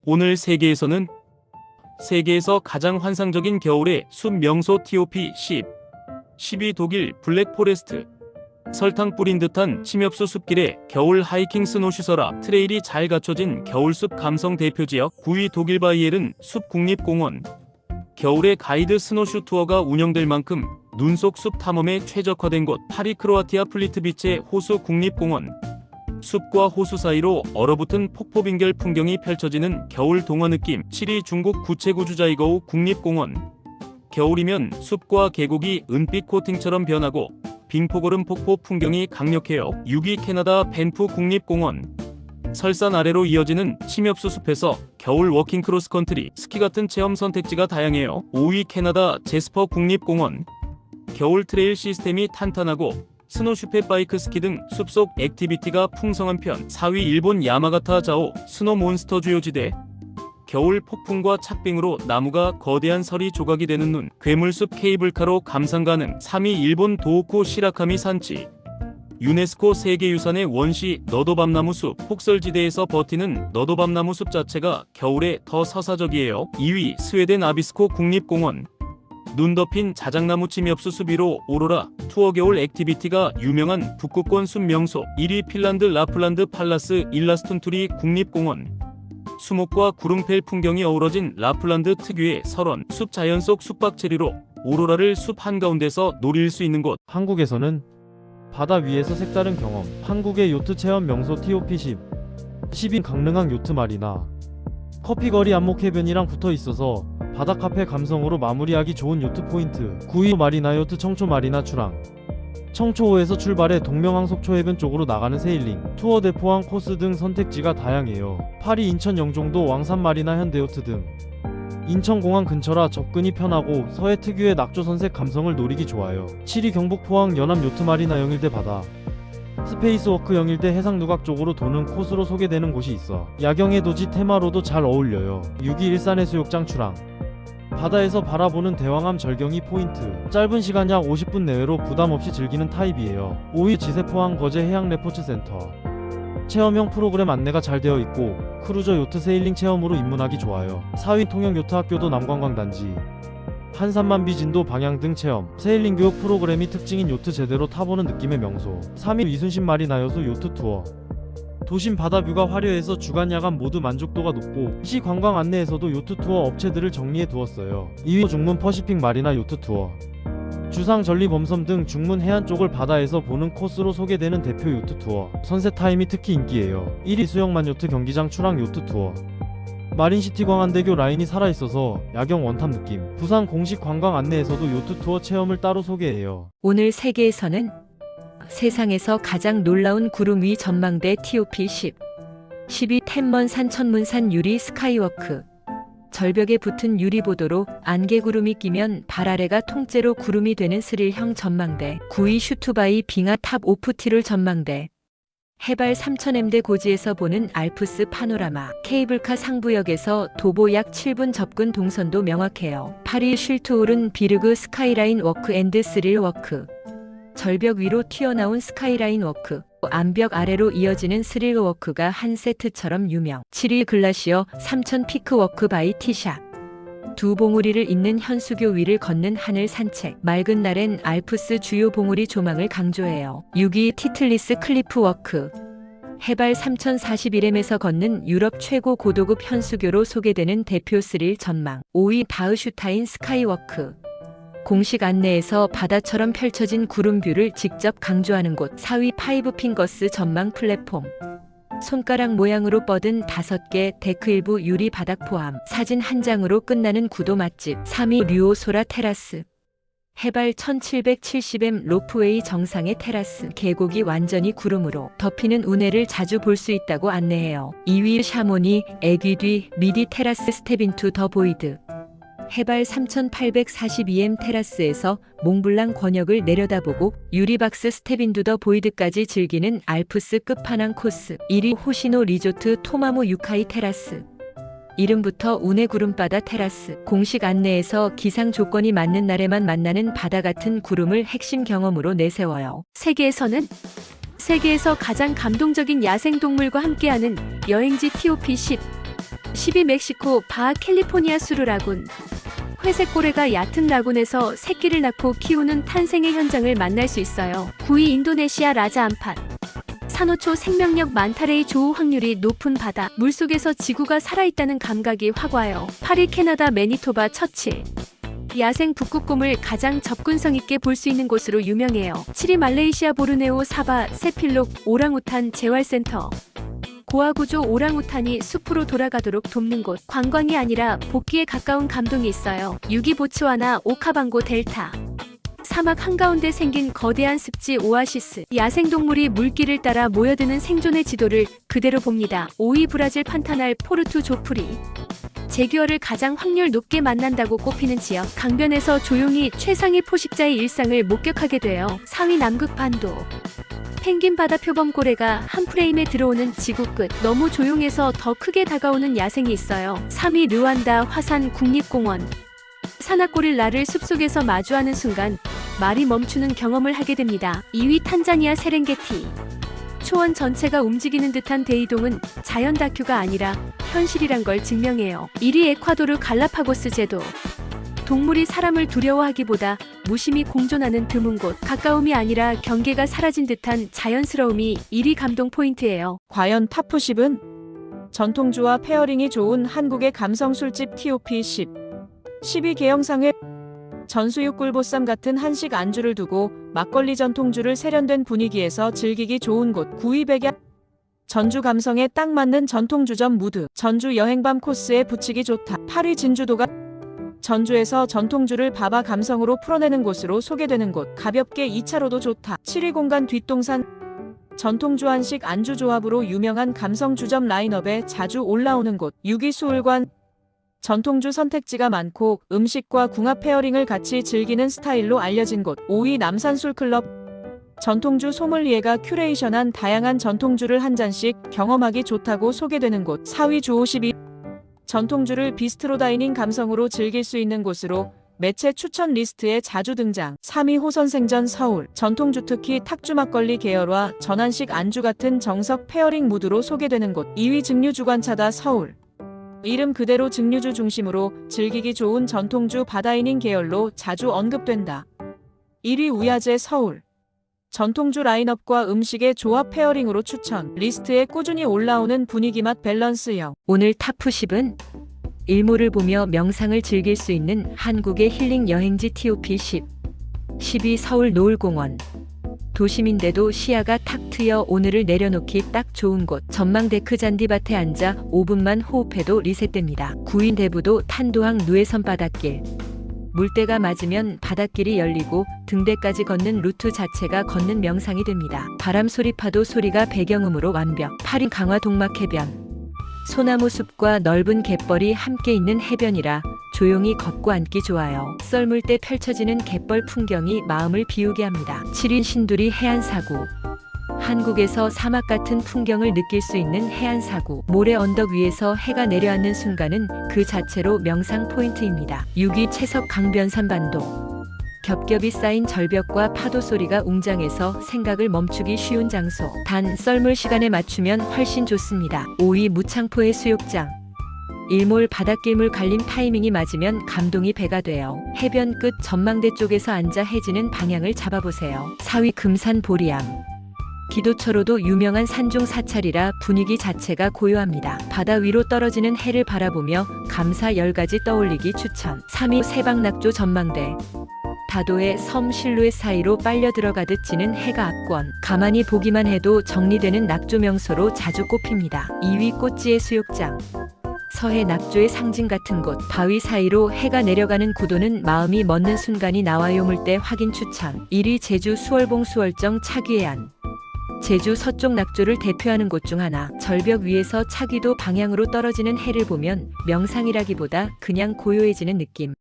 오늘 세계에서는 세계에서 가장 환상적인 겨울의 숲 명소 TOP 10. 10위 독일 블랙포레스트. 설탕 뿌린 듯한 침엽수 숲길에 겨울 하이킹 스노슈서라 트레일이 잘 갖춰진 겨울숲 감성 대표지역. 9위 독일 바이에른 숲 국립공원. 겨울에 가이드 스노슈 투어가 운영될 만큼 눈 속 숲 탐험에 최적화된 곳. 8위 크로아티아 플리트비체 호수 국립공원. 숲과 호수 사이로 얼어붙은 폭포빙결 풍경이 펼쳐지는 겨울 동화 느낌. 7위 중국 구체구주자이거우 국립공원. 겨울이면 숲과 계곡이 은빛 코팅처럼 변하고 빙포고름 폭포 풍경이 강력해요. 6위 캐나다 밴프 국립공원. 설산 아래로 이어지는 침엽수 숲에서 겨울 워킹 크로스컨트리, 스키 같은 체험 선택지가 다양해요. 5위 캐나다 제스퍼 국립공원. 겨울 트레일 시스템이 탄탄하고 스노슈페 바이크 스키 등 숲속 액티비티가 풍성한 편. 4위 일본 야마가타 자오 스노몬스터 주요지대. 겨울 폭풍과 착빙으로 나무가 거대한 서리 조각이 되는 눈, 괴물숲 케이블카로 감상 가능. 3위 일본 도호쿠 시라카미 산지. 유네스코 세계유산의 원시 너도밤나무 숲. 폭설지대에서 버티는 너도밤나무 숲 자체가 겨울에 더 서사적이에요. 2위 스웨덴 아비스코 국립공원. 눈 덮인 자작나무 침엽수 숲 위로 오로라 투어 겨울 액티비티가 유명한 북극권 숲 명소. 1위 핀란드 라플란드 팔라스 일라스툰투리 국립공원. 수목과 구름펠 풍경이 어우러진 라플란드 특유의 설원 숲 자연 속 숲박체리로 오로라를 숲 한가운데서 노릴 수 있는 곳. 한국에서는 바다 위에서 색다른 경험, 한국의 요트 체험 명소 TOP 10. 10인 강릉항 요트 마리나. 커피거리 안목해변이랑 붙어 있어서 바다 카페 감성으로 마무리하기 좋은 요트 포인트. 9위 마리나 요트 청초 마리나 출항. 청초호에서 출발해 동명항 속초해변 쪽으로 나가는 세일링, 투어 대포항 코스 등 선택지가 다양해요. 8위 인천 영종도 왕산 마리나 현대요트 등. 인천공항 근처라 접근이 편하고 서해 특유의 낙조 선색 감성을 노리기 좋아요. 7위 경북 포항 연암 요트 마리나 영일대 바다. 스페이스워크 영일대 해상 누각 쪽으로 도는 코스로 소개되는 곳이 있어 야경의 도지 테마로도 잘 어울려요. 6위 일산 해수욕장 출항. 바다에서 바라보는 대왕암 절경이 포인트. 짧은 시간 약 50분 내외로 부담없이 즐기는 타입이에요. 5위 지세포항 거제 해양 레포츠 센터. 체험형 프로그램 안내가 잘 되어 있고 크루저 요트 세일링 체험으로 입문하기 좋아요. 4위 통영 요트 학교도 남관광단지. 한산만 비진도 방향 등 체험, 세일링 교육 프로그램이 특징인 요트 제대로 타보는 느낌의 명소. 3위 이순신 마리나 여수 요트 투어. 도심 바다뷰가 화려해서 주간 야간 모두 만족도가 높고 시 관광 안내에서도 요트 투어 업체들을 정리해 두었어요. 2위 중문 퍼시픽 마리나 요트 투어. 주상 전리 범섬 등 중문 해안 쪽을 바다에서 보는 코스로 소개되는 대표 요트 투어. 선셋 타임이 특히 인기예요. 1위 수영만 요트 경기장 출항 요트 투어. 마린시티 광안대교 라인이 살아있어서 야경 원탑 느낌. 부산 공식 관광 안내에서도 요트 투어 체험을 따로 소개해요. 오늘 세계에서는 세상에서 가장 놀라운 구름 위 전망대 TOP 10. 10위 템먼산 천문산 유리 스카이워크. 절벽에 붙은 유리보도로 안개구름이 끼면 발 아래가 통째로 구름이 되는 스릴형 전망대. 9위 슈투바이 빙하 탑 오프 티룰 전망대. 해발 3000m대 고지에서 보는 알프스 파노라마. 케이블카 상부역에서 도보 약 7분 접근 동선도 명확해요. 8위 쉴트오른 비르그 스카이라인 워크 앤드 스릴 워크. 절벽 위로 튀어나온 스카이라인 워크, 암벽 아래로 이어지는 스릴 워크가 한 세트처럼 유명. 7위 글라시어 3000 피크 워크 바이 티샷. 두 봉우리를 잇는 현수교 위를 걷는 하늘 산책. 맑은 날엔 알프스 주요 봉우리 조망을 강조해요. 6위 티틀리스 클리프 워크. 해발 3041m에서 걷는 유럽 최고 고도급 현수교로 소개되는 대표 스릴 전망. 5위 바흐슈타인 스카이워크. 공식 안내에서 바다처럼 펼쳐진 구름뷰를 직접 강조하는 곳. 4위 파이브 핑거스 전망 플랫폼. 손가락 모양으로 뻗은 5개 데크 일부 유리 바닥 포함. 사진 한 장으로 끝나는 구도 맛집. 3위 류오소라 테라스. 해발 1770m 로프웨이 정상의 테라스. 계곡이 완전히 구름으로 덮이는 운해를 자주 볼 수 있다고 안내해요. 2위 샤모니 애귀뒤 미디 테라스 스텝 인투 더 보이드. 해발 3842m 테라스에서 몽블랑 권역을 내려다보고 유리박스 스텝인두 더 보이드까지 즐기는 알프스 끝판왕 코스. 1위 호시노 리조트 토마무 유카이 테라스. 이름부터 운해 구름바다 테라스. 공식 안내에서 기상 조건이 맞는 날에만 만나는 바다 같은 구름을 핵심 경험으로 내세워요. 세계에서는 세계에서 가장 감동적인 야생동물과 함께하는 여행지 TOP 10. 10위 멕시코 바하 캘리포니아 수루 라군. 회색 고래가 얕은 라군에서 새끼를 낳고 키우는 탄생의 현장을 만날 수 있어요. 9위 인도네시아 라자 암팟. 산호초 생명력 많다레의 조우 확률이 높은 바다. 물속에서 지구가 살아있다는 감각이 확 와요. 8위 캐나다 매니토바 처칠. 야생 북극곰을 가장 접근성 있게 볼 수 있는 곳으로 유명해요. 7위 말레이시아 보르네오 사바 세필록 오랑우탄 재활센터. 고아구조 오랑우탄이 숲으로 돌아가도록 돕는 곳. 관광이 아니라 복귀에 가까운 감동이 있어요. 6위 보츠와나 오카방고 델타. 사막 한가운데 생긴 거대한 습지 오아시스. 야생동물이 물길을 따라 모여드는 생존의 지도를 그대로 봅니다. 5위 브라질 판타날 포르투 조프리. 제규어를 가장 확률 높게 만난다고 꼽히는 지역. 강변에서 조용히 최상위 포식자의 일상을 목격하게 돼요. 4위 남극 반도. 펭귄 바다 표범고래가 한 프레임에 들어오는 지구 끝. 너무 조용해서 더 크게 다가오는 야생이 있어요. 3위 르완다 화산 국립공원. 산악고릴라를 숲속에서 마주하는 순간 말이 멈추는 경험을 하게 됩니다. 2위 탄자니아 세렝게티. 초원 전체가 움직이는 듯한 대이동은 자연 다큐가 아니라 현실이란 걸 증명해요. 1위 에콰도르 갈라파고스 제도. 동물이 사람을 두려워하기보다 무심히 공존하는 드문 곳. 가까움이 아니라 경계가 사라진 듯한 자연스러움이 1위 감동 포인트예요. 과연 탑10은? 전통주와 페어링이 좋은 한국의 감성 술집 TOP 10. 10위 개영상회. 전수육 꿀보쌈 같은 한식 안주를 두고 막걸리 전통주를 세련된 분위기에서 즐기기 좋은 곳. 9위 백야. 전주 감성에 딱 맞는 전통주점 무드. 전주 여행밤 코스에 붙이기 좋다. 8위 진주도가. 전주에서 전통주를 바바 감성으로 풀어내는 곳으로 소개되는 곳. 가볍게 2차로도 좋다. 7위 공간 뒷동산. 전통주 한식 안주 조합으로 유명한 감성주점 라인업에 자주 올라오는 곳. 6위 수울관. 전통주 선택지가 많고 음식과 궁합 페어링을 같이 즐기는 스타일로 알려진 곳. 5위 남산술클럽. 전통주 소믈리에가 큐레이션한 다양한 전통주를 한 잔씩 경험하기 좋다고 소개되는 곳. 4위 주오십이. 전통주를 비스트로 다이닝 감성으로 즐길 수 있는 곳으로 매체 추천 리스트에 자주 등장. 3위 호선생전 서울. 전통주 특히 탁주 막걸리 계열과 전한식 안주 같은 정석 페어링 무드로 소개되는 곳. 2위 증류주관차다 서울. 이름 그대로 증류주 중심으로 즐기기 좋은 전통주 바다이닝 계열로 자주 언급된다. 1위 우야제 서울. 전통주 라인업과 음식의 조합 페어링으로 추천. 리스트에 꾸준히 올라오는 분위기 맛 밸런스형. 오늘 탑10은 일몰을 보며 명상을 즐길 수 있는 한국의 힐링 여행지 TOP 10. 10위 서울 노을공원. 도심인데도 시야가 탁 트여 오늘을 내려놓기 딱 좋은 곳. 전망데크 잔디밭에 앉아 5분만 호흡해도 리셋됩니다. 9위 대부도 탄도항 누에선 바닷길. 물때가 맞으면 바닷길이 열리고 등대까지 걷는 루트 자체가 걷는 명상이 됩니다. 바람 소리 파도 소리가 배경음으로 완벽. 8위 강화 동막 해변. 소나무 숲과 넓은 갯벌이 함께 있는 해변이라 조용히 걷고 앉기 좋아요. 썰물 때 펼쳐지는 갯벌 풍경이 마음을 비우게 합니다. 7위 신두리 해안사구. 한국에서 사막 같은 풍경을 느낄 수 있는 해안사구. 모래 언덕 위에서 해가 내려앉는 순간은 그 자체로 명상 포인트입니다. 6위 채석 강변산 반도. 겹겹이 쌓인 절벽과 파도 소리가 웅장해서 생각을 멈추기 쉬운 장소. 단 썰물 시간에 맞추면 훨씬 좋습니다. 5위 무창포의 수욕장. 일몰 바닷길물 갈림 타이밍이 맞으면 감동이 배가 돼요. 해변 끝 전망대 쪽에서 앉아 해지는 방향을 잡아보세요. 4위 금산 보리암. 기도처로도 유명한 산중 사찰이라 분위기 자체가 고요합니다. 바다 위로 떨어지는 해를 바라보며 감사 10가지 떠올리기 추천. 3위 세방낙조 전망대. 다도의 섬 실루엣 사이로 빨려 들어가듯 지는 해가 압권. 가만히 보기만 해도 정리되는 낙조 명소로 자주 꼽힙니다. 2위 꽃지의 수욕장. 서해 낙조의 상징 같은 곳. 바위 사이로 해가 내려가는 구도는 마음이 멎는 순간이 나와요. 물때 확인 추천. 1위 제주 수월봉 수월정 차귀해안. 제주 서쪽 낙조를 대표하는 곳 중 하나. 절벽 위에서 차귀도 방향으로 떨어지는 해를 보면 명상이라기보다 그냥 고요해지는 느낌.